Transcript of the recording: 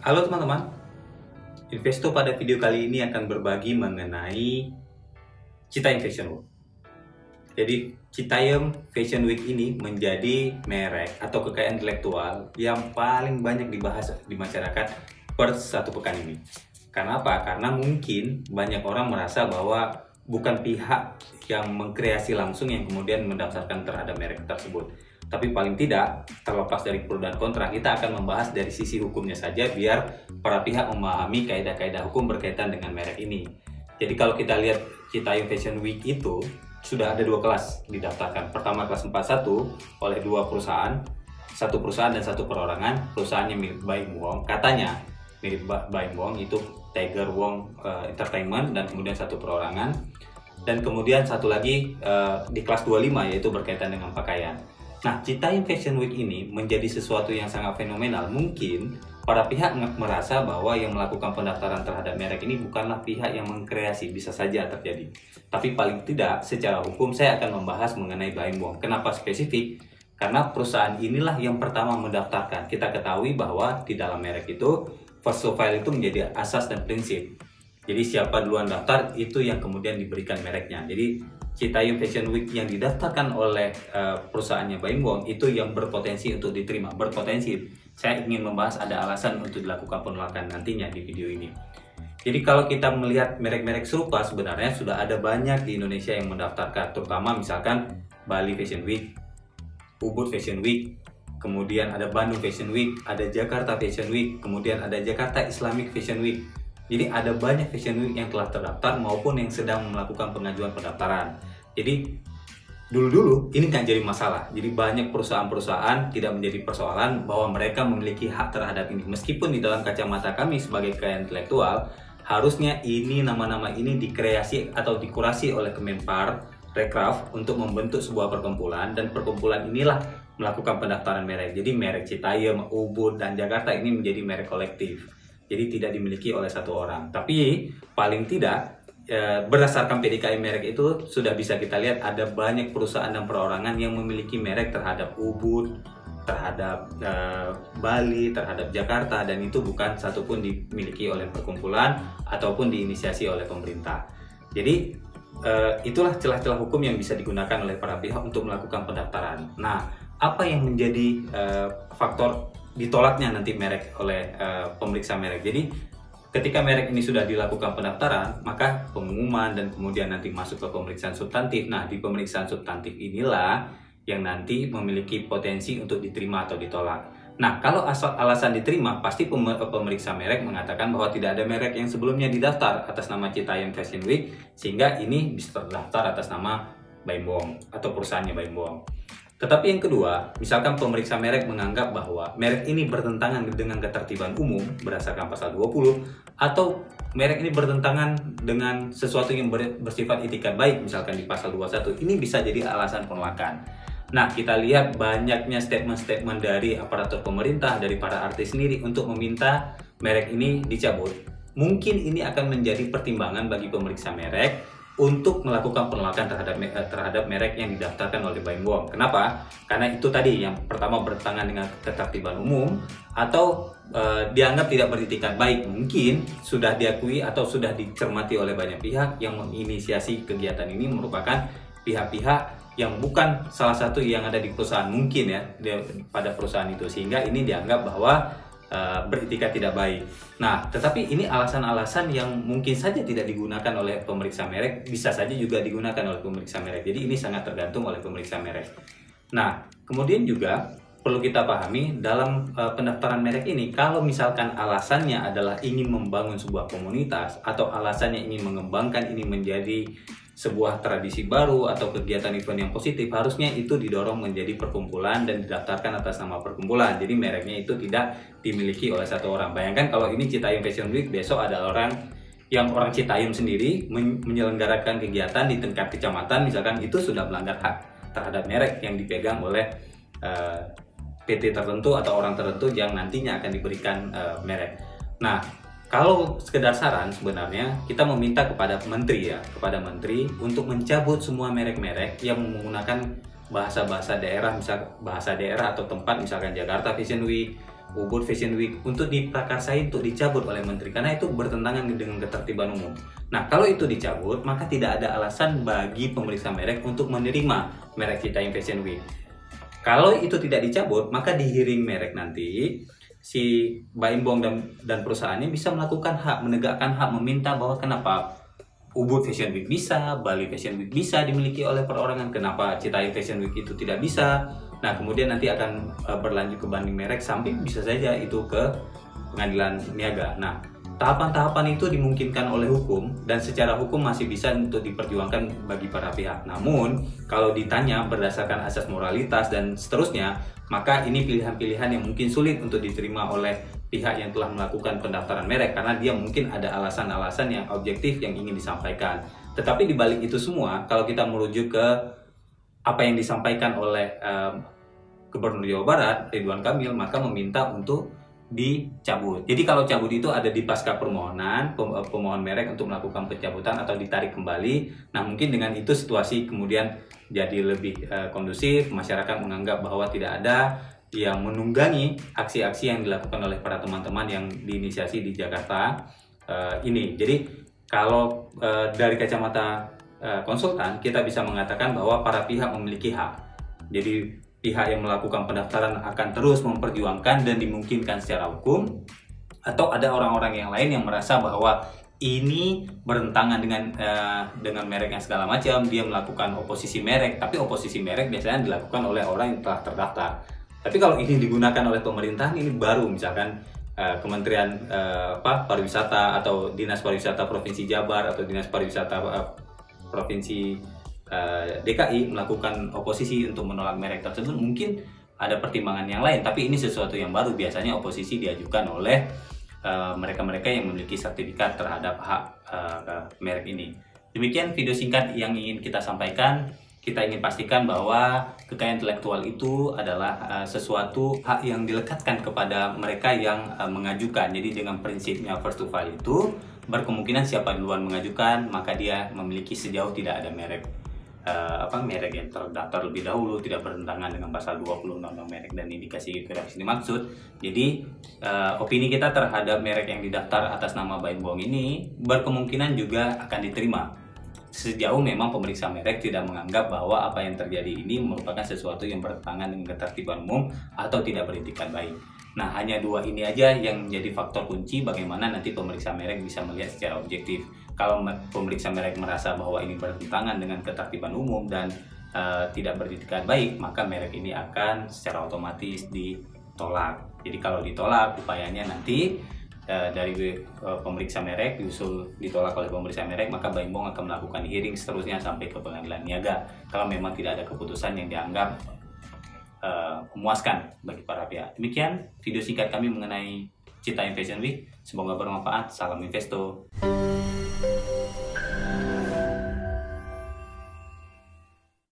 Halo teman-teman, Investo pada video kali ini akan berbagi mengenai Citayam Fashion Week. Jadi Citayam Fashion Week ini menjadi merek atau kekayaan intelektual yang paling banyak dibahas di masyarakat per satu pekan ini. Karena apa? Karena mungkin banyak orang merasa bahwa bukan pihak yang mengkreasi langsung yang kemudian mendaftarkan terhadap merek tersebut. Tapi paling tidak, terlepas dari pro dan kontra, kita akan membahas dari sisi hukumnya saja biar para pihak memahami kaidah-kaidah hukum berkaitan dengan merek ini. Jadi kalau kita lihat Citayam Fashion Week itu sudah ada dua kelas didaftarkan. Pertama kelas 41 oleh dua perusahaan, satu perusahaan dan satu perorangan. Perusahaannya milik Baim Wong, katanya milik Baim Wong itu Tiger Wong Entertainment, dan kemudian satu perorangan. Dan kemudian satu lagi di kelas 25 yaitu berkaitan dengan pakaian. Nah, Citayam Fashion Week ini menjadi sesuatu yang sangat fenomenal. Mungkin para pihak merasa bahwa yang melakukan pendaftaran terhadap merek ini bukanlah pihak yang mengkreasi, bisa saja terjadi. Tapi paling tidak secara hukum saya akan membahas mengenai Baim Wong. Kenapa spesifik? Karena perusahaan inilah yang pertama mendaftarkan. Kita ketahui bahwa di dalam merek itu first to file itu menjadi asas dan prinsip. Jadi siapa duluan daftar itu yang kemudian diberikan mereknya. Jadi Citayam Fashion Week yang didaftarkan oleh perusahaannya Baim Wong itu yang berpotensi untuk diterima. Berpotensi, saya ingin membahas ada alasan untuk dilakukan penolakan nantinya di video ini. Jadi kalau kita melihat merek-merek serupa, sebenarnya sudah ada banyak di Indonesia yang mendaftarkan. Terutama misalkan Bali Fashion Week, Ubud Fashion Week, kemudian ada Bandung Fashion Week, ada Jakarta Fashion Week, kemudian ada Jakarta Islamic Fashion Week. Jadi ada banyak fashion week yang telah terdaftar maupun yang sedang melakukan pengajuan pendaftaran. Jadi dulu-dulu ini nggak jadi masalah. Jadi banyak perusahaan-perusahaan tidak menjadi persoalan bahwa mereka memiliki hak terhadap ini. Meskipun di dalam kacamata kami sebagai kekayaan intelektual, harusnya ini nama-nama ini dikreasi atau dikurasi oleh Kemenpar Rekraf untuk membentuk sebuah perkumpulan, dan perkumpulan inilah melakukan pendaftaran merek. Jadi merek Citayam, Ubud, dan Jakarta ini menjadi merek kolektif. Jadi tidak dimiliki oleh satu orang. Tapi paling tidak berdasarkan PDKM merek itu sudah bisa kita lihat ada banyak perusahaan dan perorangan yang memiliki merek terhadap Ubud, terhadap Bali, terhadap Jakarta, dan itu bukan satupun dimiliki oleh perkumpulan ataupun diinisiasi oleh pemerintah. Jadi itulah celah-celah hukum yang bisa digunakan oleh para pihak untuk melakukan pendaftaran. Nah, apa yang menjadi faktor ditolaknya nanti merek oleh pemeriksa merek? Jadi ketika merek ini sudah dilakukan pendaftaran, maka pengumuman dan kemudian nanti masuk ke pemeriksaan substantif. Nah, di pemeriksaan substantif inilah yang nanti memiliki potensi untuk diterima atau ditolak. Nah, kalau alasan diterima, pasti pemeriksa merek mengatakan bahwa tidak ada merek yang sebelumnya didaftar atas nama Citayam Fashion Week, sehingga ini bisa terdaftar atas nama Baim Wong atau perusahaannya Baim Wong. Tetapi yang kedua, misalkan pemeriksa merek menganggap bahwa merek ini bertentangan dengan ketertiban umum berdasarkan pasal 20, atau merek ini bertentangan dengan sesuatu yang bersifat itikat baik misalkan di pasal 21, ini bisa jadi alasan penolakan. Nah, kita lihat banyaknya statement-statement dari aparatur pemerintah, dari para artis sendiri untuk meminta merek ini dicabut. Mungkin ini akan menjadi pertimbangan bagi pemeriksa merek untuk melakukan penolakan terhadap merek yang didaftarkan oleh Baim Wong. Kenapa? Karena itu tadi, yang pertama bertentangan dengan ketertiban umum, atau dianggap tidak beritikat baik. Mungkin sudah diakui atau sudah dicermati oleh banyak pihak yang menginisiasi kegiatan ini merupakan pihak-pihak yang bukan salah satu yang ada di perusahaan, mungkin ya pada perusahaan itu, sehingga ini dianggap bahwa beritikat tidak baik. Nah, tetapi ini alasan-alasan yang mungkin saja tidak digunakan oleh pemeriksa merek, bisa saja juga digunakan oleh pemeriksa merek. Jadi ini sangat tergantung oleh pemeriksa merek. Nah, kemudian juga perlu kita pahami dalam pendaftaran merek ini, kalau misalkan alasannya adalah ingin membangun sebuah komunitas atau alasannya ingin mengembangkan ini menjadi sebuah tradisi baru atau kegiatan event yang positif, harusnya itu didorong menjadi perkumpulan dan didaftarkan atas nama perkumpulan. Jadi mereknya itu tidak dimiliki oleh satu orang. Bayangkan kalau ini Citayam Fashion Week, besok ada orang Citayam sendiri menyelenggarakan kegiatan di tingkat kecamatan, misalkan, itu sudah melanggar hak terhadap merek yang dipegang oleh PT tertentu atau orang tertentu yang nantinya akan diberikan merek. Nah, kalau sekedar saran, sebenarnya kita meminta kepada menteri untuk mencabut semua merek-merek yang menggunakan bahasa-bahasa daerah, misal bahasa daerah atau tempat, misalkan Jakarta Fashion Week, Ubud Fashion Week untuk diprakarsai, untuk dicabut oleh menteri, karena itu bertentangan dengan ketertiban umum. Nah, kalau itu dicabut, maka tidak ada alasan bagi pemeriksa merek untuk menerima merek Citayam Fashion Week. Kalau itu tidak dicabut, maka di hearing merek nanti si Baim Bong dan perusahaannya bisa melakukan hak, menegakkan hak, meminta bahwa kenapa Ubud Fashion Week bisa, Bali Fashion Week bisa dimiliki oleh perorangan, kenapa Citayam Fashion Week itu tidak bisa. Nah, kemudian nanti akan berlanjut ke banding merek sampai bisa saja itu ke pengadilan niaga. Nah, tahapan-tahapan itu dimungkinkan oleh hukum dan secara hukum masih bisa untuk diperjuangkan bagi para pihak. Namun, kalau ditanya berdasarkan asas moralitas dan seterusnya, maka ini pilihan-pilihan yang mungkin sulit untuk diterima oleh pihak yang telah melakukan pendaftaran merek karena dia mungkin ada alasan-alasan yang objektif yang ingin disampaikan. Tetapi di balik itu semua, kalau kita merujuk ke apa yang disampaikan oleh Gubernur Jawa Barat, Ridwan Kamil, maka meminta untuk dicabut. Jadi kalau cabut itu ada di pasca permohonan, pemohon merek untuk melakukan pencabutan atau ditarik kembali. Nah, mungkin dengan itu situasi kemudian jadi lebih kondusif, masyarakat menganggap bahwa tidak ada yang menunggangi aksi-aksi yang dilakukan oleh para teman-teman yang diinisiasi di Jakarta ini. Jadi kalau dari kacamata konsultan, kita bisa mengatakan bahwa para pihak memiliki hak. Jadi pihak yang melakukan pendaftaran akan terus memperjuangkan dan dimungkinkan secara hukum, atau ada orang-orang yang lain yang merasa bahwa ini bertentangan dengan merek yang segala macam, dia melakukan oposisi merek, tapi oposisi merek biasanya dilakukan oleh orang yang telah terdaftar. Tapi kalau ini digunakan oleh pemerintahan, ini baru misalkan Kementerian Pariwisata atau Dinas Pariwisata Provinsi Jabar atau Dinas Pariwisata Provinsi DKI melakukan oposisi untuk menolak merek tersebut, mungkin ada pertimbangan yang lain, tapi ini sesuatu yang baru. Biasanya oposisi diajukan oleh mereka-mereka yang memiliki sertifikat terhadap hak merek ini. Demikian video singkat yang ingin kita sampaikan. Kita ingin pastikan bahwa kekayaan intelektual itu adalah sesuatu hak yang dilekatkan kepada mereka yang mengajukan. Jadi dengan prinsipnya first to file itu berkemungkinan siapa duluan mengajukan, maka dia memiliki sejauh tidak ada merek merek yang terdaftar lebih dahulu, tidak bertentangan dengan pasal 20 Undang-Undang Merek dan Indikasi Geografis dimaksud. Jadi opini kita terhadap merek yang didaftar atas nama Baim Bong ini berkemungkinan juga akan diterima sejauh memang pemeriksa merek tidak menganggap bahwa apa yang terjadi ini merupakan sesuatu yang bertentangan dengan ketertiban umum atau tidak beretikat baik. Nah, hanya dua ini aja yang menjadi faktor kunci bagaimana nanti pemeriksa merek bisa melihat secara objektif. Kalau pemeriksa merek merasa bahwa ini bertentangan dengan ketertiban umum dan tidak beretikat baik, maka merek ini akan secara otomatis ditolak. Jadi kalau ditolak, upayanya nanti dari pemeriksa merek ditolak oleh pemeriksa merek, maka Baim Bong akan melakukan hearing seterusnya sampai ke pengadilan niaga kalau memang tidak ada keputusan yang dianggap memuaskan bagi para pihak. Demikian video singkat kami mengenai Citayam Fashion Week. Semoga bermanfaat. Salam Investo.